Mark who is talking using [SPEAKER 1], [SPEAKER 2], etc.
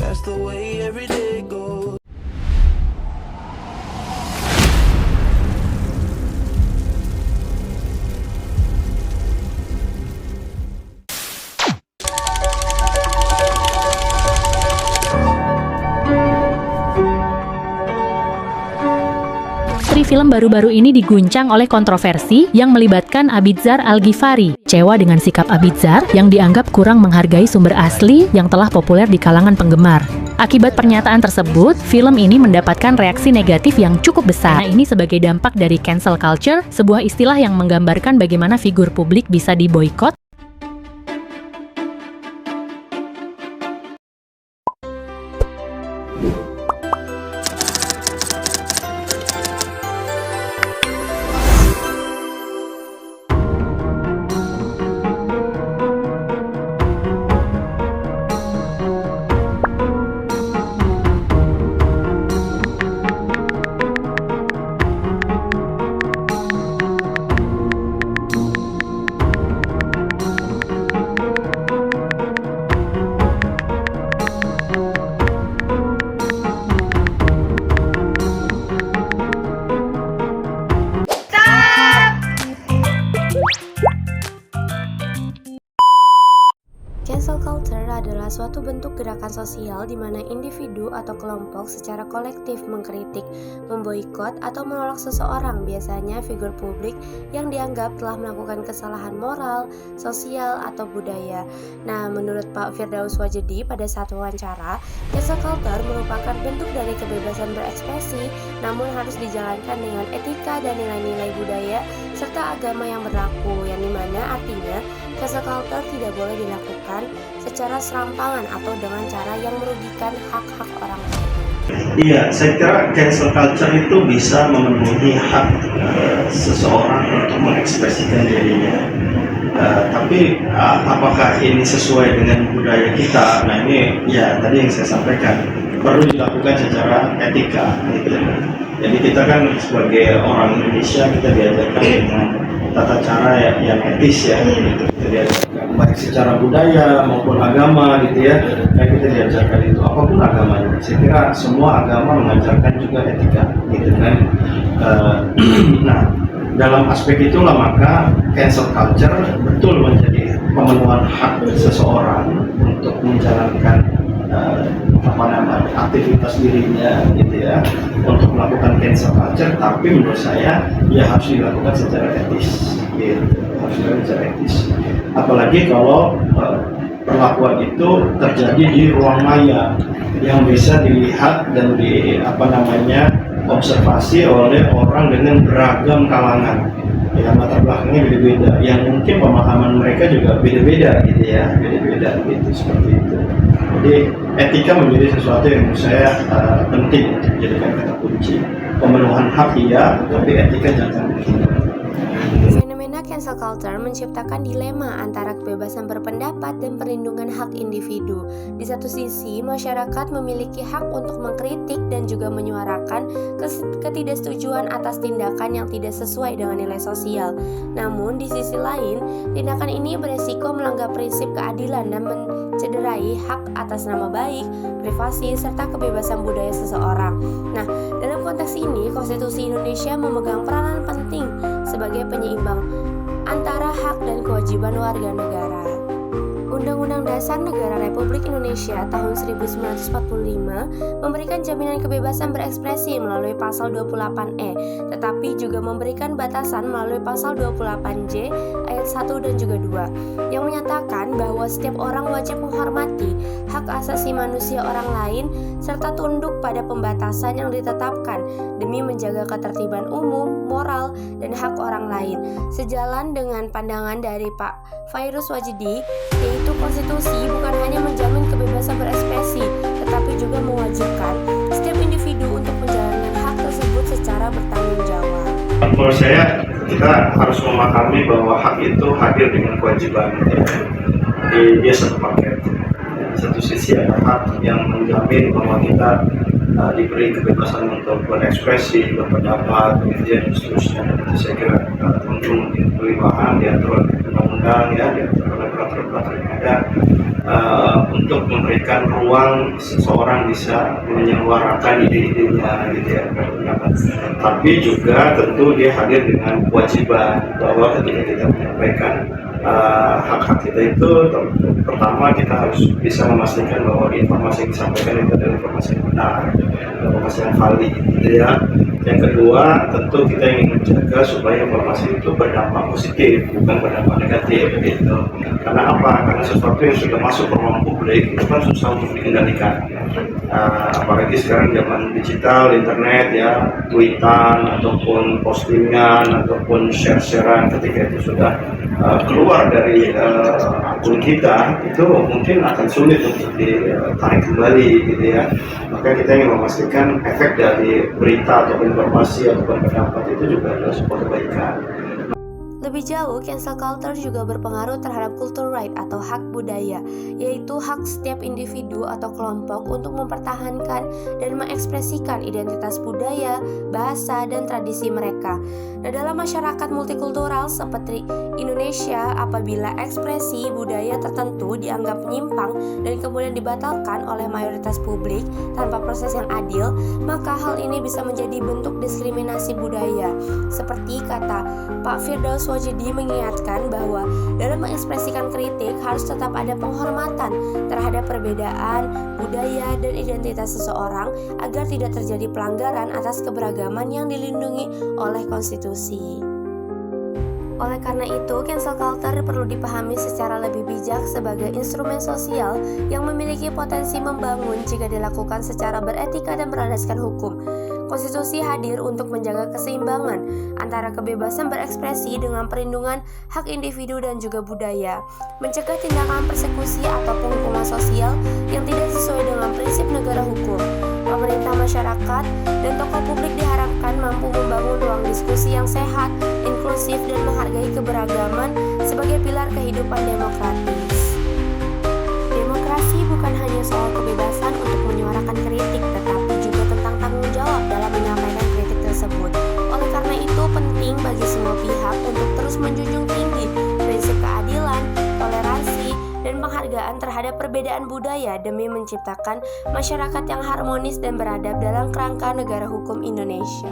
[SPEAKER 1] That's the way every day goes.
[SPEAKER 2] Film baru-baru ini diguncang oleh kontroversi yang melibatkan Abizar Al-Ghifari, kecewa dengan sikap Abizar yang dianggap kurang menghargai sumber asli yang telah populer di kalangan penggemar. Akibat pernyataan tersebut, film ini mendapatkan reaksi negatif yang cukup besar. Nah, ini sebagai dampak dari cancel culture, sebuah istilah yang menggambarkan bagaimana figur publik bisa diboikot.
[SPEAKER 3] Cancel culture adalah suatu bentuk gerakan sosial di mana individu atau kelompok secara kolektif mengkritik, memboikot, atau menolak seseorang, biasanya figur publik yang dianggap telah melakukan kesalahan moral, sosial, atau budaya. Nah, menurut Pak Firdaus Wajedi pada saat wawancara, cancel culture merupakan bentuk dari kebebasan berekspresi, namun harus dijalankan dengan etika dan nilai-nilai budaya serta agama yang berlaku, yang dimana artinya cancel culture tidak boleh dilakukan secara serampangan atau dengan cara yang merugikan hak-hak orang lain.
[SPEAKER 4] Iya, saya kira cancel culture itu bisa memenuhi hak seseorang untuk mengekspresikan dirinya. Tapi apakah ini sesuai dengan budaya kita? Nah, ini ya tadi yang saya sampaikan, perlu dilakukan secara etika gitu. Jadi kita kan sebagai orang Indonesia, kita diajarkan dengan tata cara yang etis ya gitu. Kita diajarkan baik secara budaya maupun agama gitu ya. Nah, kita diajarkan itu apapun agamanya. Saya kira semua agama mengajarkan juga etika gitu kan. Nah, dalam aspek itulah maka cancel culture betul menjadi pemenuhan hak seseorang untuk menjalankan aktivitas dirinya gitu ya, untuk melakukan cancel culture, tapi menurut saya ya harus dilakukan secara etis gitu, harus dilakukan secara etis, apalagi kalau perlakuan itu terjadi di ruang maya yang bisa dilihat dan observasi oleh orang dengan beragam kalangan, ya latar belakangnya beda-beda, yang mungkin pemahaman mereka juga beda-beda gitu ya, beda-beda gitu, seperti itu. Jadi etika menjadi sesuatu yang menurut saya penting untuk dijadikan kata kunci. Pemenuhan hak iya, tapi etika jangan ditinggalkan.
[SPEAKER 3] Fenomena cancel culture menciptakan dilema antara kebebasan berpendapat dan perlindungan hak individu. Di satu sisi, masyarakat memiliki hak untuk mengkritik dan juga menyuarakan ketidaksetujuan atas tindakan yang tidak sesuai dengan nilai sosial. Namun, di sisi lain, tindakan ini beresiko melanggar prinsip keadilan dan mencederai hak atas nama baik, privasi, serta kebebasan budaya seseorang. Nah, dalam konteks ini, Konstitusi Indonesia memegang peranan penting sebagai penyeimbang antara hak dan kewajiban warga negara. Undang-Undang Dasar Negara Republik Indonesia tahun 1945 memberikan jaminan kebebasan berekspresi melalui pasal 28E, tetapi juga memberikan batasan melalui pasal 28J ayat 1 dan juga 2, yang menyatakan bahwa setiap orang wajib menghormati hak asasi manusia orang lain serta tunduk pada pembatasan yang ditetapkan demi menjaga ketertiban umum, moral, dan hak orang lain. Sejalan dengan pandangan dari Pak Firdaus Wajedi, yaitu konstitusi bukan hanya menjamin kebebasan berekspresi, tetapi juga mewajibkan
[SPEAKER 4] menurut saya kita harus memahami bahwa hak itu hadir dengan kewajiban. Dia satu paket. Di satu sisi ada hak yang menjamin bahwa kita diberi kebebasan untuk berekspresi, berpendapat, kemudian seterusnya. Itu saya kira tentu perubahan diatur oleh undang-undang, ya, diatur oleh peraturan-peraturan yang ada untuk memberikan ruang seseorang bisa menyuarakan ide-idenya, gitu ya, berpendapat. Tapi juga tentu dia hadir dengan kewajiban bahwa ketika kita menyampaikan hak-hak kita itu, pertama kita harus bisa memastikan bahwa informasi yang disampaikan itu adalah informasi yang benar, informasi yang valid, gitu ya. Yang kedua, tentu kita ingin menjaga supaya informasi itu berdampak positif, bukan berdampak negatif, gitu. Karena apa? Karena sesuatu yang sudah masuk ke ruang publik itu kan susah untuk dikendalikan. Apalagi sekarang zaman digital, internet, ya, tweetan ataupun postingan ataupun share-sharean, ketika itu sudah keluar dari akun kita, itu mungkin akan sulit untuk ditarik kembali, gitu ya. Maka kita ingin memastikan efek dari berita atau informasi atau pendapat itu juga adalah sebuah kebaikan.
[SPEAKER 3] Lebih jauh, cancel culture juga berpengaruh terhadap cultural right atau hak budaya, yaitu hak setiap individu atau kelompok untuk mempertahankan dan mengekspresikan identitas budaya, bahasa, dan tradisi mereka. Nah, dalam masyarakat multikultural seperti Indonesia, apabila ekspresi budaya tertentu dianggap menyimpang dan kemudian dibatalkan oleh mayoritas publik tanpa proses yang adil, maka hal ini bisa menjadi bentuk diskriminasi budaya. Seperti kata Pak Firdaus Wajidi mengingatkan bahwa dalam mengekspresikan kritik harus tetap ada penghormatan terhadap perbedaan budaya dan identitas seseorang agar tidak terjadi pelanggaran atas keberagaman yang dilindungi oleh konstitusi. Oleh karena itu, cancel culture perlu dipahami secara lebih bijak sebagai instrumen sosial yang memiliki potensi membangun jika dilakukan secara beretika dan berlandaskan hukum. Konstitusi hadir untuk menjaga keseimbangan antara kebebasan berekspresi dengan perlindungan hak individu dan juga budaya, mencegah tindakan persekusi atau penghukuman sosial yang tidak sesuai dengan prinsip negara hukum. Pemerintah, masyarakat, dan tokoh publik diharapkan mampu membangun ruang diskusi yang sehat, inklusif, dan menghargai keberagaman sebagai pilar kehidupan demokratis. Demokrasi bukan hanya soal kebebasan untuk menyuarakan kritik, tetapi juga tentang tanggung jawab dalam menyampaikan kritik tersebut. Oleh karena itu, penting bagi semua pihak untuk terus menjunjung tinggi prinsip keadilan, toleransi, dan penghargaan terhadap perbedaan budaya demi menciptakan masyarakat yang harmonis dan beradab dalam kerangka negara hukum Indonesia.